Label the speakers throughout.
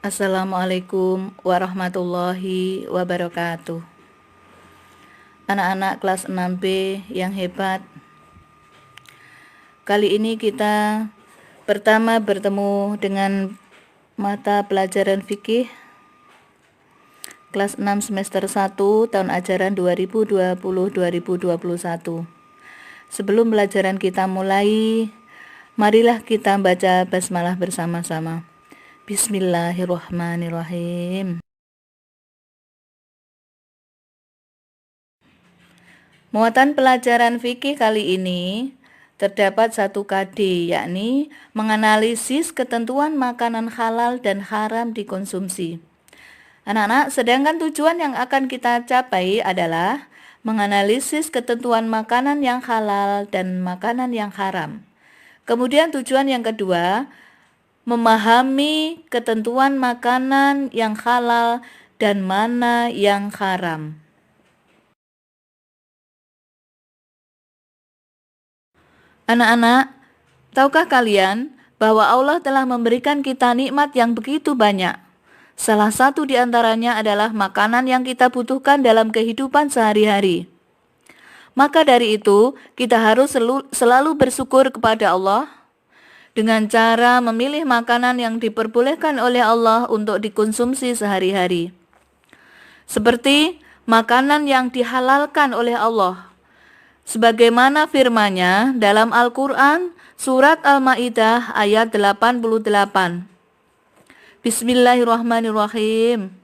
Speaker 1: Assalamualaikum warahmatullahi wabarakatuh. Anak-anak kelas 6B yang hebat, kali ini kita pertama bertemu dengan mata pelajaran fikih kelas 6 semester 1 tahun ajaran 2020-2021. Sebelum pelajaran kita mulai, marilah kita baca basmalah bersama-sama. Bismillahirrahmanirrahim. Muatan pelajaran fikih kali ini terdapat satu KD, yakni menganalisis ketentuan makanan halal dan haram dikonsumsi. Anak-anak, sedangkan tujuan yang akan kita capai adalah menganalisis ketentuan makanan yang halal dan makanan yang haram. Kemudian tujuan yang kedua, memahami ketentuan makanan yang halal dan mana yang haram. Anak-anak, tahukah kalian bahwa Allah telah memberikan kita nikmat yang begitu banyak? Salah satu di antaranya adalah makanan yang kita butuhkan dalam kehidupan sehari-hari. Maka dari itu, kita harus selalu bersyukur kepada Allah dengan cara memilih makanan yang diperbolehkan oleh Allah untuk dikonsumsi sehari-hari. Seperti makanan yang dihalalkan oleh Allah. Sebagaimana firman-Nya dalam Al-Quran, surat Al-Ma'idah ayat 88. Bismillahirrahmanirrahim.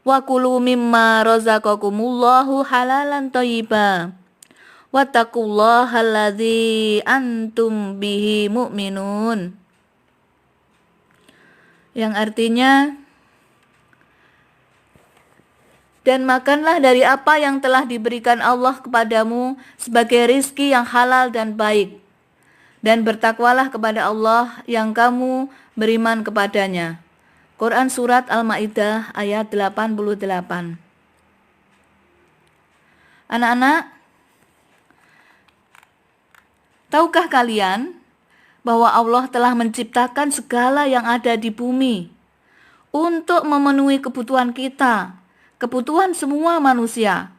Speaker 1: Wa kulu mimma razaqakumullahu halalan thayyiba. Wattaqullaha alladzi antum bihi mu'minun. Yang artinya, dan makanlah dari apa yang telah diberikan Allah kepadamu sebagai rizki yang halal dan baik. Dan bertakwalah kepada Allah yang kamu beriman kepadanya. Quran Surat Al-Ma'idah ayat 88. Anak-anak, tahukah kalian bahwa Allah telah menciptakan segala yang ada di bumi untuk memenuhi kebutuhan kita, kebutuhan semua manusia.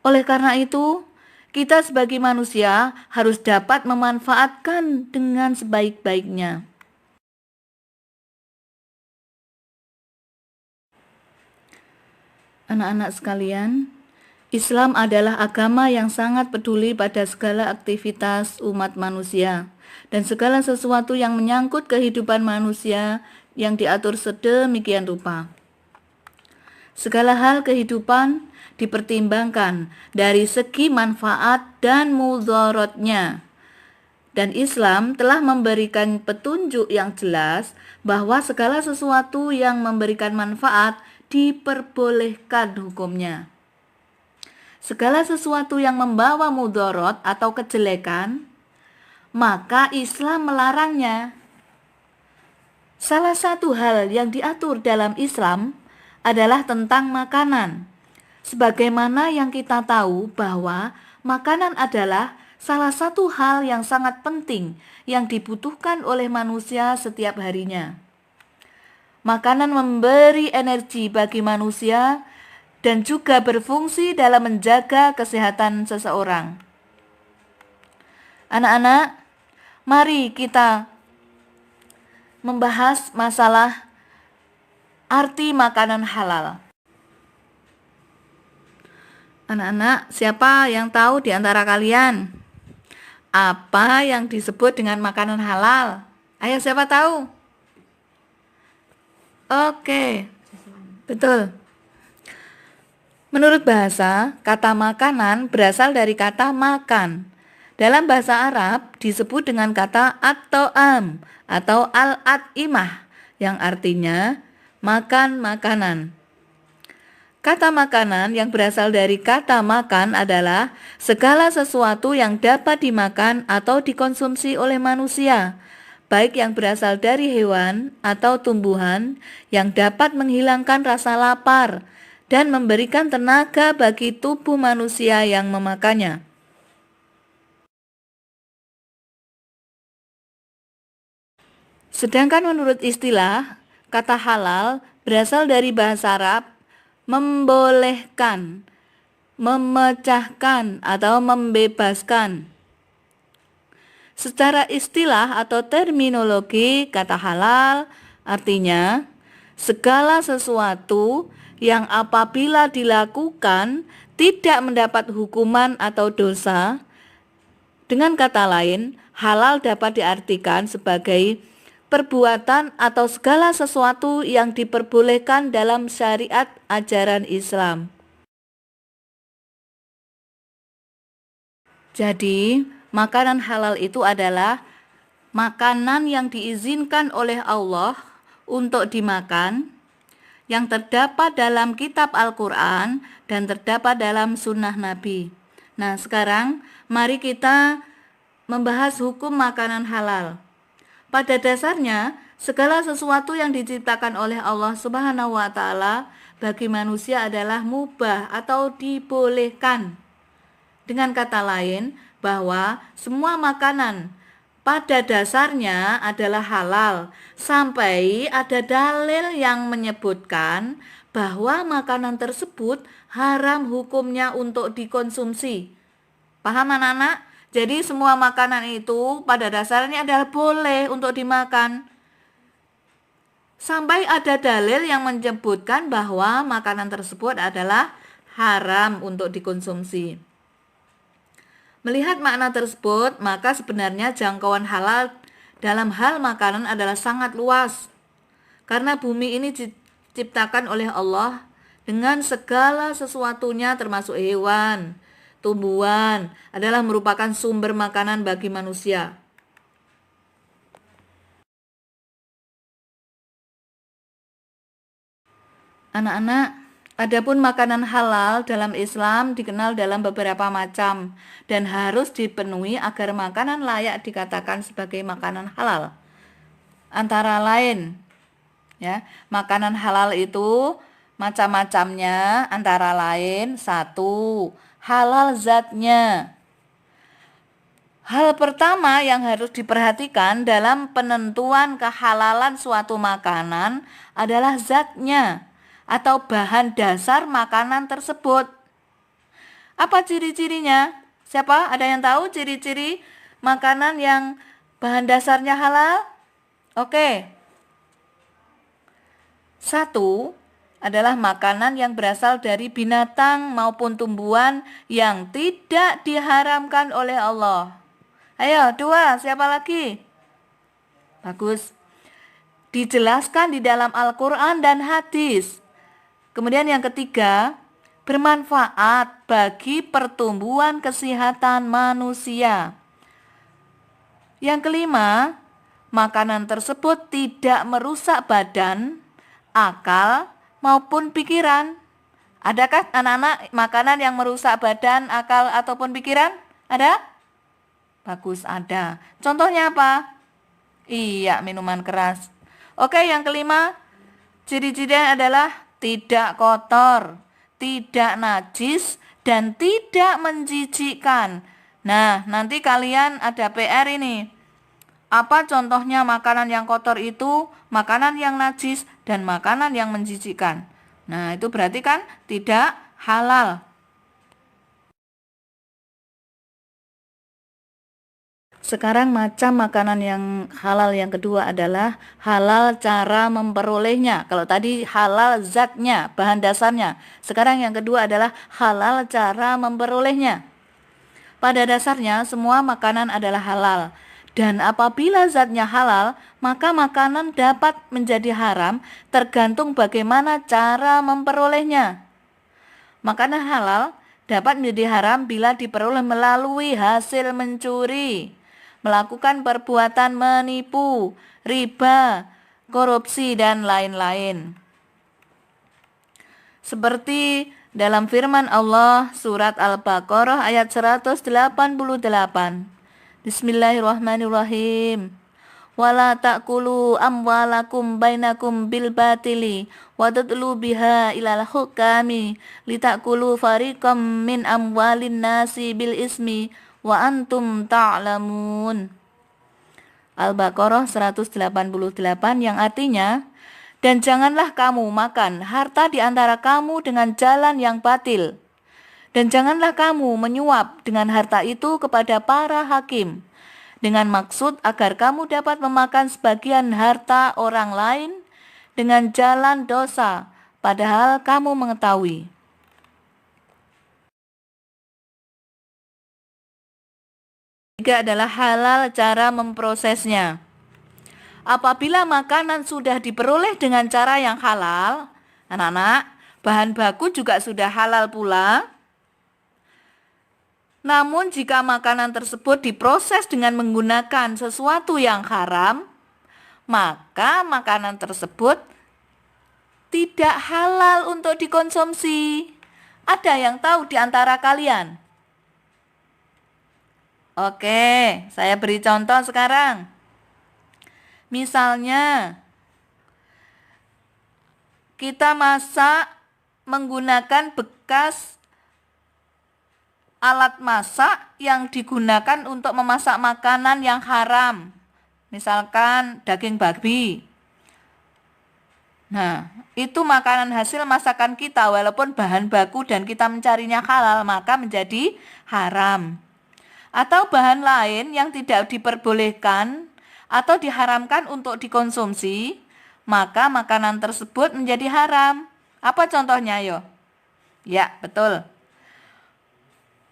Speaker 1: Oleh karena itu, kita sebagai manusia harus dapat memanfaatkan dengan sebaik-baiknya. Anak-anak sekalian, Islam adalah agama yang sangat peduli pada segala aktivitas umat manusia dan segala sesuatu yang menyangkut kehidupan manusia yang diatur sedemikian rupa. Segala hal kehidupan dipertimbangkan dari segi manfaat dan mudaratnya. Dan Islam telah memberikan petunjuk yang jelas bahwa segala sesuatu yang memberikan manfaat diperbolehkan hukumnya. Segala sesuatu yang membawa mudarat atau kejelekan, maka Islam melarangnya. Salah satu hal yang diatur dalam Islam adalah tentang makanan. Sebagaimana yang kita tahu bahwa makanan adalah salah satu hal yang sangat penting yang dibutuhkan oleh manusia setiap harinya. Makanan memberi energi bagi manusia dan juga berfungsi dalam menjaga kesehatan seseorang. Anak-anak, mari kita membahas masalah arti makanan halal. Anak-anak, siapa yang tahu di antara kalian apa yang disebut dengan makanan halal? Ayo, siapa tahu? Oke, betul. Menurut bahasa, kata makanan berasal dari kata makan. Dalam bahasa Arab disebut dengan kata at-ta'am atau al-at'imah yang artinya makan makanan. Kata makanan yang berasal dari kata makan adalah segala sesuatu yang dapat dimakan atau dikonsumsi oleh manusia, baik yang berasal dari hewan atau tumbuhan yang dapat menghilangkan rasa lapar dan memberikan tenaga bagi tubuh manusia yang memakannya. Sedangkan menurut istilah, Kata halal berasal dari bahasa Arab membolehkan, memecahkan, atau membebaskan. Secara istilah atau terminologi, kata halal artinya segala sesuatu yang apabila dilakukan tidak mendapat hukuman atau dosa. Dengan kata lain, halal dapat diartikan sebagai perbuatan atau segala sesuatu yang diperbolehkan dalam syariat ajaran Islam. Jadi, makanan halal itu adalah makanan yang diizinkan oleh Allah untuk dimakan, yang terdapat dalam kitab Al-Quran dan terdapat dalam sunnah Nabi. Nah, sekarang mari kita membahas hukum makanan halal. Pada dasarnya, segala sesuatu yang diciptakan oleh Allah Subhanahu wa Ta'ala bagi manusia adalah mubah atau dibolehkan. Dengan kata lain, bahwa semua makanan pada dasarnya adalah halal, sampai ada dalil yang menyebutkan bahwa makanan tersebut haram hukumnya untuk dikonsumsi. Paham anak-anak? Jadi semua makanan itu pada dasarnya adalah boleh untuk dimakan. Sampai ada dalil yang menyebutkan bahwa makanan tersebut adalah haram untuk dikonsumsi. Melihat makna tersebut, maka sebenarnya jangkauan halal dalam hal makanan adalah sangat luas. Karena bumi ini diciptakan oleh Allah dengan segala sesuatunya termasuk hewan, tumbuhan adalah merupakan sumber makanan bagi manusia. Anak-anak, adapun makanan halal dalam Islam dikenal dalam beberapa macam dan harus dipenuhi agar makanan layak dikatakan sebagai makanan halal. Antara lain, ya, makanan halal itu macam-macamnya antara lain: 1. Halal zatnya. Hal pertama yang harus diperhatikan dalam penentuan kehalalan suatu makanan adalah zatnya atau bahan dasar makanan tersebut. Apa ciri-cirinya? Siapa? Ada yang tahu ciri-ciri makanan yang bahan dasarnya halal? Oke. 1. Adalah makanan yang berasal dari binatang maupun tumbuhan yang tidak diharamkan oleh Allah. Ayo, 2, siapa lagi? Bagus. Dijelaskan di dalam Al-Quran dan hadis. Kemudian yang ketiga, bermanfaat bagi pertumbuhan kesehatan manusia. Yang kelima, makanan tersebut tidak merusak badan, akal, maupun pikiran. Adakah anak-anak makanan yang merusak badan, akal, ataupun pikiran? Ada? Bagus, ada. Contohnya apa? Iya, minuman keras. Oke, yang kelima, ciri-cirinya adalah tidak kotor, tidak najis, dan tidak menjijikkan. Nah, nanti kalian ada PR ini. Apa contohnya makanan yang kotor itu, makanan yang najis, dan makanan yang menjijikkan? Nah, itu berarti kan tidak halal. Sekarang macam makanan yang halal yang kedua adalah halal cara memperolehnya. Kalau tadi halal zatnya, bahan dasarnya. Sekarang yang kedua adalah halal cara memperolehnya. Pada dasarnya semua makanan adalah halal. Dan apabila zatnya halal, maka makanan dapat menjadi haram tergantung bagaimana cara memperolehnya. Makanan halal dapat menjadi haram bila diperoleh melalui hasil mencuri, melakukan perbuatan menipu, riba, korupsi, dan lain-lain. Seperti dalam firman Allah surat Al-Baqarah ayat 188. Bismillahirrahmanirrahim. Wala ta'kulu amwalakum bainakum bil batili wa tadlu biha ilal hukami litakulu fariqam min amwalin nasi bil ismi wa antum ta'lamun. Al-Baqarah 188 yang artinya, Dan janganlah kamu makan harta di antara kamu dengan jalan yang batil. Dan janganlah kamu menyuap dengan harta itu kepada para hakim, dengan maksud agar kamu dapat memakan sebagian harta orang lain dengan jalan dosa, padahal kamu mengetahui. Ketiga adalah halal cara memprosesnya. Apabila makanan sudah diperoleh dengan cara yang halal, anak-anak, bahan baku juga sudah halal pula. Namun jika makanan tersebut diproses dengan menggunakan sesuatu yang haram, maka makanan tersebut tidak halal untuk dikonsumsi. Ada yang tahu di antara kalian? Oke, saya beri contoh sekarang. Misalnya, kita masak menggunakan bekas alat masak yang digunakan untuk memasak makanan yang haram. Misalkan daging babi. Nah, itu makanan hasil masakan kita walaupun bahan baku dan kita mencarinya halal, maka menjadi haram. Atau bahan lain yang tidak diperbolehkan atau diharamkan untuk dikonsumsi, maka makanan tersebut menjadi haram. Apa contohnya, yo? Ya, betul.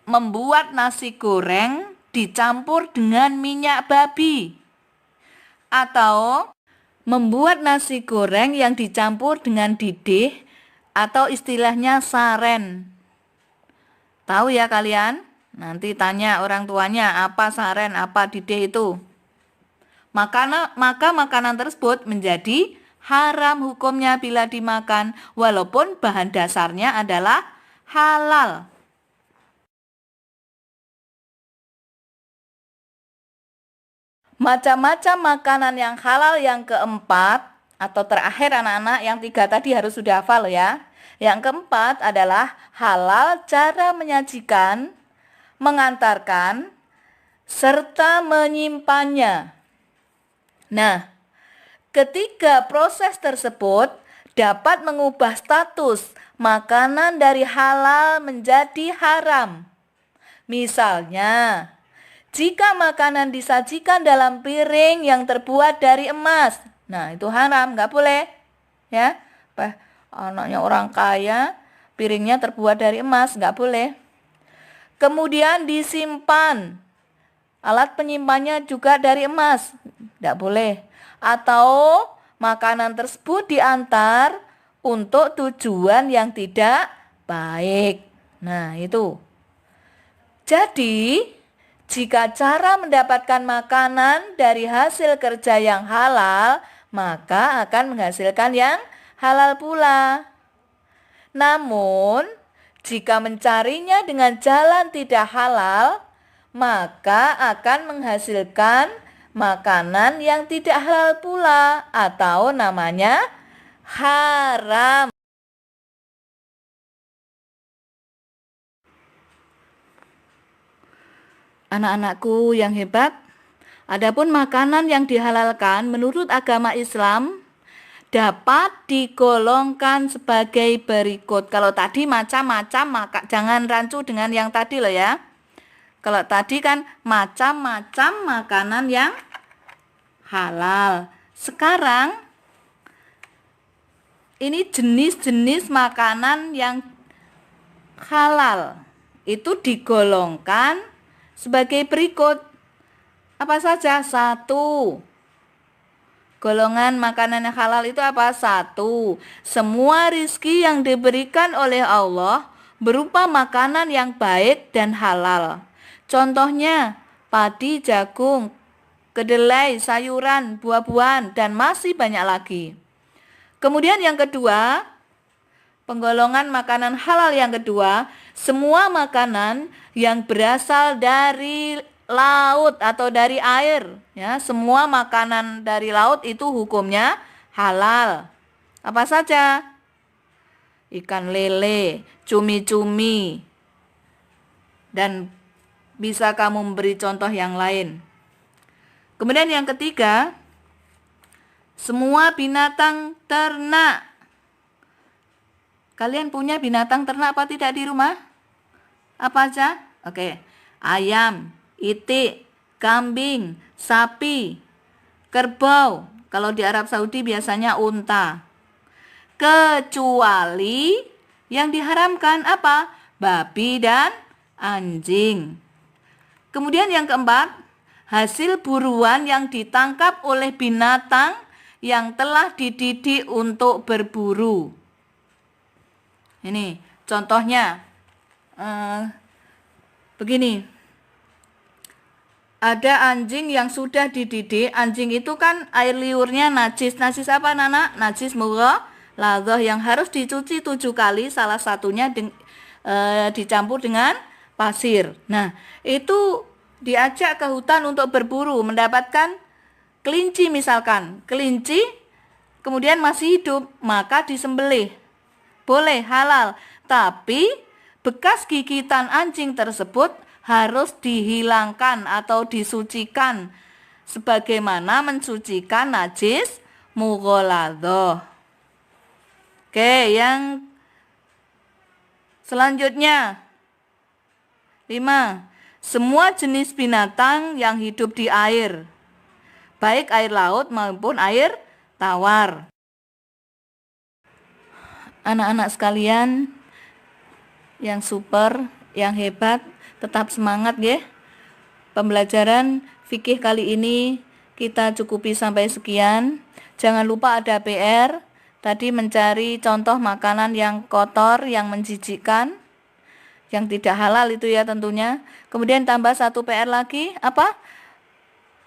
Speaker 1: Membuat nasi goreng dicampur dengan minyak babi, atau membuat nasi goreng yang dicampur dengan didih atau istilahnya saren. Tahu ya kalian? Nanti tanya orang tuanya apa saren, apa didih itu. Maka makanan tersebut menjadi haram hukumnya bila dimakan, walaupun bahan dasarnya adalah halal. Macam-macam makanan yang halal yang keempat, atau terakhir anak-anak, yang 3 tadi harus sudah hafal ya. Yang keempat adalah halal cara menyajikan, mengantarkan, serta menyimpannya. Nah, ketiga proses tersebut dapat mengubah status makanan dari halal menjadi haram. Misalnya, jika makanan disajikan dalam piring yang terbuat dari emas, nah itu haram, nggak boleh. Ya, anaknya orang kaya, piringnya terbuat dari emas, nggak boleh. Kemudian disimpan, alat penyimpannya juga dari emas, nggak boleh. Atau makanan tersebut diantar untuk tujuan yang tidak baik. Nah itu. Jadi, jika cara mendapatkan makanan dari hasil kerja yang halal, maka akan menghasilkan yang halal pula. Namun, jika mencarinya dengan jalan tidak halal, maka akan menghasilkan makanan yang tidak halal pula, atau namanya haram. Anak-anakku yang hebat, adapun makanan yang dihalalkan menurut agama Islam dapat digolongkan sebagai berikut. Kalau tadi macam-macam, maka jangan rancu dengan yang tadi loh ya. Kalau tadi kan macam-macam makanan yang halal. Sekarang ini jenis-jenis makanan yang halal. Itu digolongkan sebagai berikut. Apa saja? 1. Golongan makanan yang halal itu apa? 1. Semua rizki yang diberikan oleh Allah berupa makanan yang baik dan halal. Contohnya padi, jagung, kedelai, sayuran, buah-buahan, dan masih banyak lagi. Kemudian yang kedua, penggolongan makanan halal yang kedua, semua makanan yang berasal dari laut atau dari air, ya, semua makanan dari laut itu hukumnya halal. Apa saja? Ikan lele, cumi-cumi, dan bisa kamu memberi contoh yang lain. Kemudian yang ketiga, Semua binatang ternak. Kalian punya binatang ternak apa tidak di rumah? Apa aja? Oke. Ayam, itik, kambing, sapi, kerbau. Kalau di Arab Saudi biasanya unta. Kecuali yang diharamkan apa? Babi dan anjing. Kemudian yang keempat, hasil buruan yang ditangkap oleh binatang yang telah dididik untuk berburu. Ini contohnya begini. Ada anjing yang sudah dididik. Anjing itu kan air liurnya najis. Najis apa Nana? Najis mughaladhah yang harus dicuci 7 kali. Salah satunya dicampur dengan pasir. Nah, itu diajak ke hutan untuk berburu, mendapatkan kelinci misalkan. Kelinci kemudian masih hidup, maka disembelih. Boleh, halal. Tapi bekas gigitan anjing tersebut harus dihilangkan atau disucikan sebagaimana mensucikan najis mughaladhah. Oke, yang selanjutnya 5. Semua jenis binatang yang hidup di air, baik air laut maupun air tawar. Anak-anak sekalian yang super, yang hebat, tetap semangat ya. Pembelajaran fikih kali ini kita cukupi sampai sekian. Jangan lupa ada PR. Tadi mencari contoh makanan yang kotor, yang menjijikkan, yang tidak halal itu ya tentunya. Kemudian tambah satu PR lagi, apa?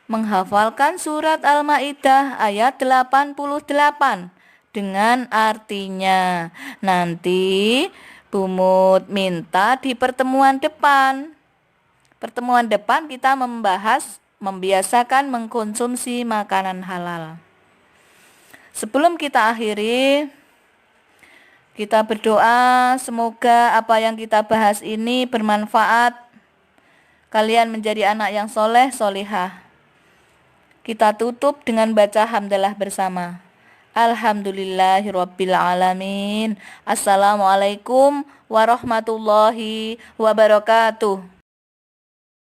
Speaker 1: Menghafalkan surat Al-Maidah ayat 88 dengan artinya. Nanti Bu Mut minta di pertemuan depan. Pertemuan depan kita membahas membiasakan mengkonsumsi makanan halal. Sebelum kita akhiri, kita berdoa semoga apa yang kita bahas ini bermanfaat. Kalian menjadi anak yang soleh, solihah. Kita tutup dengan baca hamdalah bersama. Alhamdulillahirabbil alamin. Assalamualaikum warahmatullahi wabarakatuh.